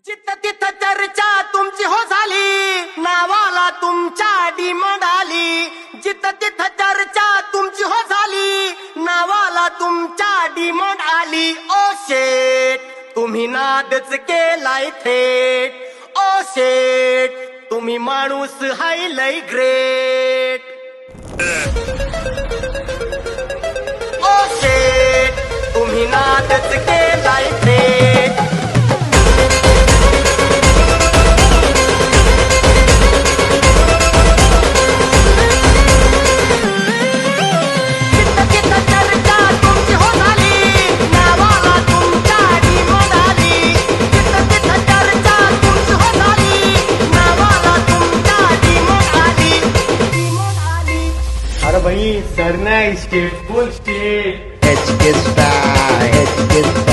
जिथं तिथं चर्चा तुमची हो झाली, नावाला तुमच्या डिमांड आली. जिथं तिथं चर्चा तुमची हो झाली, नावाला तुमच्या डिमांड आली. ओ शेट तुम्ही नादच केलाय थेट. ओ शेट तुम्ही माणूस हाय लय ग्रेट. ओ शेट तुम्ही नादच केलाय थेट. अरे भाई सर ना स्टेट बोल स्टेट. HK Style.